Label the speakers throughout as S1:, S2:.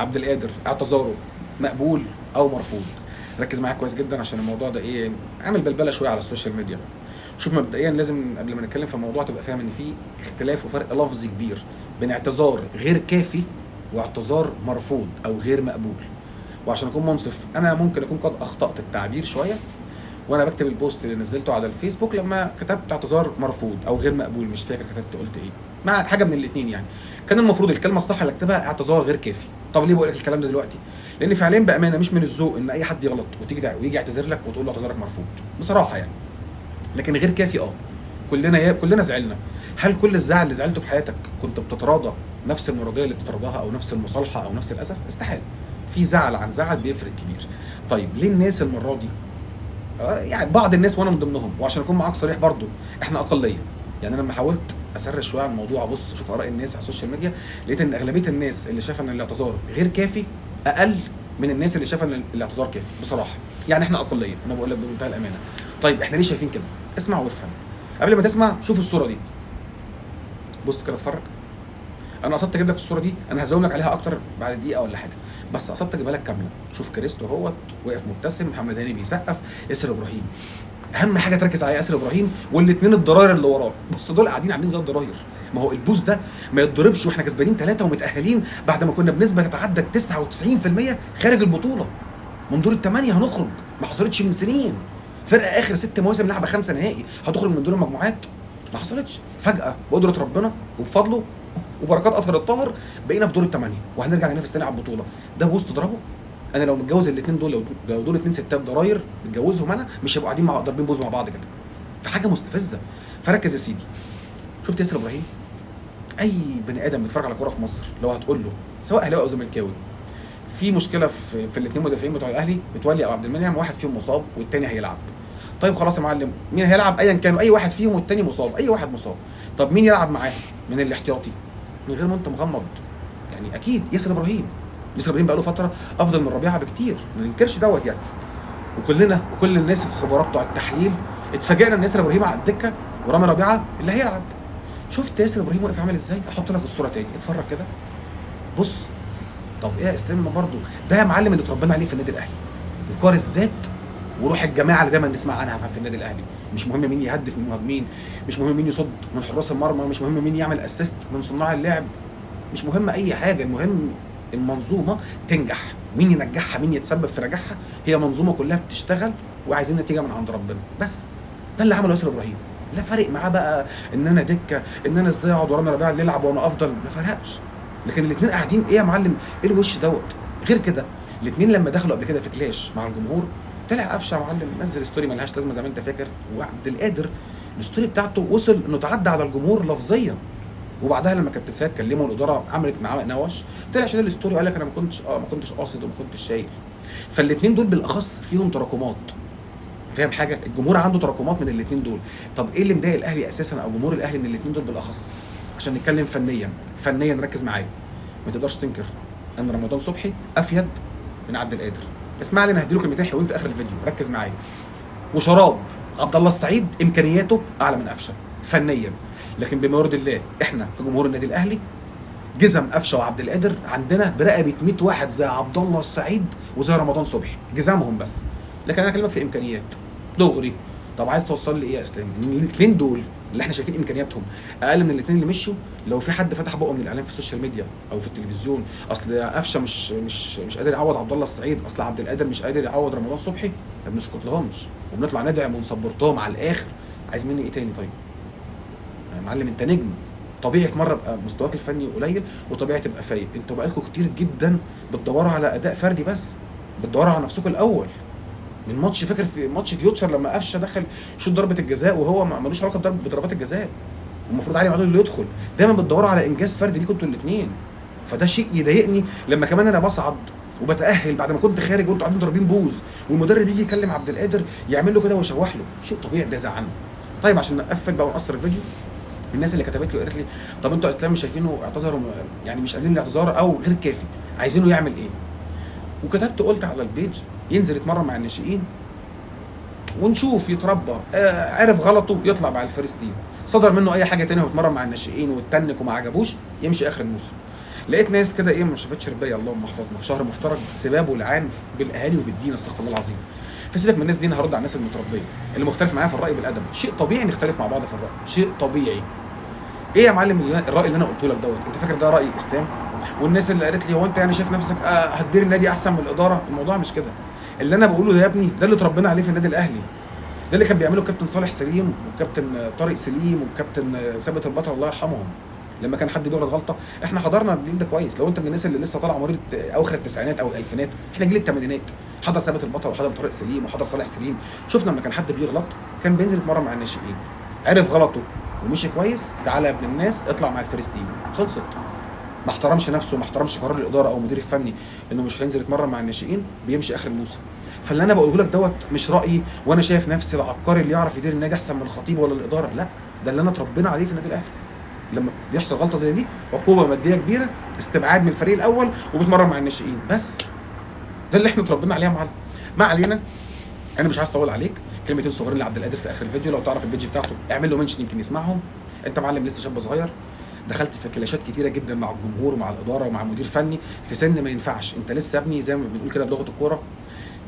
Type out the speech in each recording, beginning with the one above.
S1: عبد القادر اعتذاره مقبول او مرفوض؟ ركز معايا كويس جدا عشان الموضوع ده ايه، عامل بلبله شويه على السوشيال ميديا. شوف مبدئيا لازم قبل ما نتكلم في الموضوع تبقى فاهم ان في اختلاف وفرق لفظي كبير بين اعتذار غير كافي واعتذار مرفوض او غير مقبول. وعشان اكون منصف انا ممكن اكون قد اخطات التعبير شويه وانا بكتب البوست اللي نزلته على الفيسبوك لما كتبت اعتذار مرفوض او غير مقبول، مش فاكر كتبت قلت ايه، مع حاجه من الاثنين يعني. كان المفروض الكلمه الصح اللي اكتبها اعتذار غير كافي. طب ليه بقول لك الكلام ده دلوقتي؟ لان فعليا بامانه مش من الذوق ان اي حد يغلط ويجي يعتذر لك وتقول له اعتذارك مرفوض بصراحه يعني. لكن غير كافي كلنا زعلنا. هل كل الزعل اللي زعلته في حياتك كنت بتتراضى نفس المراضيه اللي بتتراضاها او نفس المصالحه او نفس الاسف؟ استحاله. في زعل عن زعل بيفرق كبير. طيب ليه الناس المره دي يعني بعض الناس وانا من ضمنهم، وعشان اكون معاك صريح برضو احنا اقليه. يعني انا لما حاولت اسرش شويه عن الموضوع ابص اشوف اراء الناس على السوشيال ميديا، لقيت ان اغلبيه الناس اللي شايفه ان الاعتذار غير كافي اقل من الناس اللي شايفه ان الاعتذار كافي بصراحه. يعني احنا اقليه، انا بقول لك بمنتهى الامانه. طيب احنا ليه شايفين كده؟ اسمع وافهم. قبل ما تسمع شوف الصوره دي، بص كده اتفرج. انا قصدت اجيب لك الصوره دي، انا هزوم لك عليها اكتر بعد دقيقه ولا حاجه، بس قصدت اجيبها لك كامله. شوف كريستو اهوت واقف مبتسم، محمد هاني بيسقف، ياسر ابراهيم. اهم حاجه تركز عليها ياسر ابراهيم والاثنين الضراير اللي وراه. بص دول قاعدين عاملين زي الضراير. ما هو البوس ده ما يتضربش واحنا كسبانين 3 ومتاهلين بعد ما كنا بنسبه تتعدى 99% خارج البطوله. من دور الثمانيه هنخرج، ما حصلتش من سنين. فرقه اخر 6 مواسم لعبه 5 نهائي هتخرج من دور المجموعات؟ ما حصلتش. فجاه بقدره ربنا وبفضله وبركات اطهر الطاهر بقينا في دور الثمانيه وهنرجع ننافس تاني على البطوله. ده بوس تضربه؟ انا لو متجوز الاثنين دول، لو دول 2 ستات ضراير متجوزهم انا، مش هيبقوا قاعدين ضاربين بوز مع بعض كده. فحاجه مستفزه. فركز يا سيدي. شفت ياسر ابراهيم؟ اي بني ادم بيتفرج على كوره في مصر لو هتقول له سواء اهلاوي او زملكاوي في مشكله في الاثنين مدافعين بتوع الاهلي متولي او عبد المنعم، واحد فيهم مصاب والثاني هيلعب. طيب خلاص يا معلم، مين هيلعب ايا كانوا؟ اي واحد فيهم والثاني مصاب، اي واحد مصاب. طب مين يلعب معاه من الاحتياطي من غير ما انت مغمض؟ يعني اكيد ياسر ابراهيم. ياسر ابراهيم بقى له فتره افضل من ربيعه بكتير، ما ننكرش دوت يعني. وكلنا وكل الناس الخبراء بتوع التحليل اتفاجئنا ان ياسر ابراهيم على الدكه ورامي ربيعه اللي هيلعب. شفت ياسر ابراهيم واقف عامل ازاي؟ احط لك الصوره تاني اتفرج كده. بص. طب ايه يا اسلام برضه؟ ده يا معلم اللي اتربينا عليه في النادي الاهلي، وقار الذات وروح الجماعه اللي دايما نسمع عنها في النادي الاهلي. مش مهم مين يهدف من المهاجمين، مش مهم مين يصد من حراس المرمى، مش مهم مين يعمل اسيست من صناع اللعب، مش مهم اي حاجه. المهم المنظومه تنجح. مين ينجحها مين يتسبب في نجاحها؟ هي منظومه كلها بتشتغل وعايزين نتيجه من عند ربنا بس. ده اللي عمله ياسر ابراهيم. لا فارق معاه بقى ان انا دكه، ان انا ازاي اقعد ورامي ربيعه اللي يلعب وانا افضل، ما فرقش. لكن الاثنين قاعدين ايه يا معلم؟ ايه الوش دوت؟ غير كده الاثنين لما دخلوا قبل كده في كلاش مع الجمهور طلع قفشه يا معلم، نزل ستوري ملهاش لازمه زي ما انت فاكر. وعبد القادر الستوري بتاعته وصل انه تعدى على الجمهور لفظيا. وبعدها لما كانت سيد كلمه الاداره عملت معاه نوش، طلع شال الستوري وقال لك انا ما كنتش قاصد وما كنتش شايل. فالاثنين دول بالاخص فيهم تراكمات. فاهم حاجه؟ الجمهور عنده تراكمات من الاثنين دول. طب ايه اللي مضايق الاهلي اساسا او جمهور الاهلي من الاثنين دول بالاخص؟ عشان نتكلم فنيا ركز معايا. ما تقدرش تنكر ان رمضان صبحي افيد من عبد القادر. اسمع لي انا هديله كلمتين حلوين في اخر الفيديو، ركز معايا. وشراب عبد الله السعيد امكانياته اعلى من قفشه فنيا، لكن بما يرضي الله احنا في جمهور النادي الاهلي جزم قفشه وعبد القادر عندنا برقبه 100 واحد زي عبد الله السعيد وزي رمضان صبحي، جزامهم بس. لكن انا اكلمك في امكانيات دغري. طب عايز توصل لي ايه يا اسلام؟ ان الاثنين دول اللي احنا شايفين امكانياتهم اقل من الاثنين اللي مشوا، لو في حد فتح بقه من الاعلام في السوشيال ميديا او في التلفزيون اصل قفشه مش قادر يعوض عبد الله السعيد، اصل عبد القادر مش قادر يعوض رمضان صبحي، ما بنسكت لهمش وبنطلع ندعم ونصبرتهم على الاخر. عايز مني ايه تاني؟ طيب يا معلم انت نجم، طبيعي في مره يبقى مستواك الفني قليل وطبيعي تبقى فايق. انتوا بقالكم كتير جدا بتدوروا على اداء فردي بس، بتدوروا على نفسكم الاول. من ماتش، فاكر في ماتش فيوتشر لما قفشه دخل شوط ضربه الجزاء وهو ملوش علاقه بضربات الجزاء، والمفروض علي معلول اللي يدخل. دايما بتدوروا على انجاز فردي ليكم انتوا الاثنين. فده شيء يضايقني لما كمان انا بصعد وبتاهل بعد ما كنت خارج وانتوا قاعدين ضاربين بوز، والمدرب يجي يكلم عبد القادر يعمل له كده ويشوح له، شيء طبيعي ده يزعلني. طيب عشان نقفل بقى ونقصر الفيديو، الناس اللي كتبت له قالت لي طب انتوا اسلام مش شايفينه اعتذروا يعني مش قادرين الاعتذار او غير كافي، عايزينه يعمل ايه؟ وكتبت قلت على البيج ينزل يتمرن مع الناشئين ونشوف يتربى، عرف غلطه يطلع مع الفيرست تيم، صدر منه اي حاجه تانية ويتمرن مع الناشئين واتنك وما عجبوش يمشي اخر الموسم. لقيت ناس كده ايه ما شافتش ربايه اللهم احفظنا في شهر مفترج سباب ولعان بالاهالي وبالدين، استغفر الله العظيم. فسيبك من الناس دي، انا هرد على الناس المتربيه اللي مختلف معايا في الراي بالادب، شيء طبيعي نختلف مع بعض في الراي، شيء طبيعي. ايه يا معلم الراي اللي انا قلته لك دوت، انت فاكر ده راي اسلام؟ والناس اللي قالت لي هو انت يعني شايف نفسك هتدير النادي احسن من الاداره؟ الموضوع مش كده. اللي انا بقوله ده يا ابني ده اللي اتربينا عليه في النادي الاهلي، ده اللي كان بيعمله كابتن صالح سليم والكابتن طارق سليم والكابتن ثابت البطل الله يرحمهم. لما كان حد بيغلط غلطه، احنا حضرنا الجيل ده كويس. لو انت من الناس اللي لسه طالعه مواليد اواخر التسعينات او الالفينات، احنا جيل الثمانينات، حضر ثابت البطل وحضر طارق سليم وحضر صالح سليم. شفنا لما كان حد بيغلط كان بينزل يتمرن مع الناشئين، عرف غلطه ومشي كويس، تعالى يا ابن الناس اطلع مع الفيرست تيم، خلصت. ما احترمش نفسه، ما احترمش قرار الاداره او المدير الفني انه مش هينزل يتمرن مع الناشئين، بيمشي اخر الموسم. فاللي انا بقوله لك دوت مش رايي وانا شايف نفسي العبقري اللي يعرف يدير النادي احسن من الخطيب ولا الاداره، لا، ده اللي انا اتربينا عليه في النادي الاهلي. لما بيحصل غلطه زي دي عقوبه ماديه كبيره، استبعاد من الفريق الاول وبيتمرن مع الناشئين، بس ده اللي احنا اتربينا عليه يا معلم. ما علينا، انا مش عايز اطول عليك. كلمتين صغيرين لعبد القادر في اخر الفيديو، لو تعرف البيج بتاعته اعمل له منشن يمكن يسمعهم. انت معلم لسه شاب صغير، دخلت في كلاشات كتيره جدا مع الجمهور ومع الاداره ومع مدير فني في سن ما ينفعش. انت لسه يا ابني زي ما بنقول كده بلغه الكوره،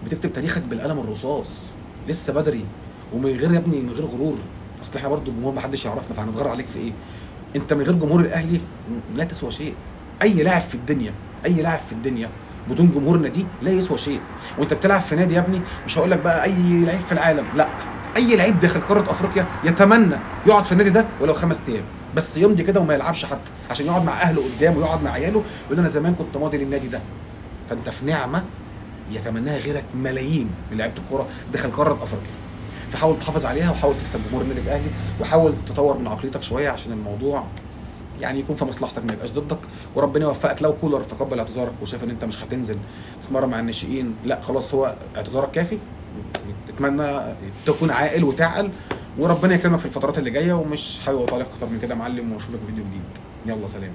S1: بتكتب تاريخك بالقلم الرصاص، لسه بدري. ومن غير يا ابني، من غير غرور، اصل احنا برضه الجمهور ما حدش يعرفنا فهنتغير عليك في ايه؟ انت من غير جمهور الاهلي لا تسوى شيء. اي لاعب في الدنيا، اي لاعب في الدنيا بدون جمهور نادي لا يسوى شيء. وانت بتلعب في نادي يا ابني، مش هقول لك بقى اي لعيب في العالم، لا، اي لعيب داخل قاره افريقيا يتمنى يقعد في النادي ده ولو 5 ايام بس، يمضي كده وما يلعبش حتى عشان يقعد مع اهله قدام ويقعد مع عياله ويقول انا زمان كنت ماضي للنادي ده. فانت في نعمه يتمناها غيرك ملايين من لعيبه الكوره داخل قاره افريقيا. فحاول تحافظ عليها وحاول تكسب جمهور النادي الاهلي، وحاول تطور من عقليتك شويه عشان الموضوع يعني يكون في مصلحتك ما يبقاش ضدك. وربنا يوفقك. لو كولر تقبل اعتذارك وشايف ان انت مش هتنزل تتمرن مع الناشئين، لا خلاص هو اعتذارك كافي. اتمنى تكون عاقل وتعقل، وربنا يكرمك في الفترات اللي جايه. ومش حابب اطالع اكتر من كده يا معلم، واشوفك في فيديو جديد. يلا سلام.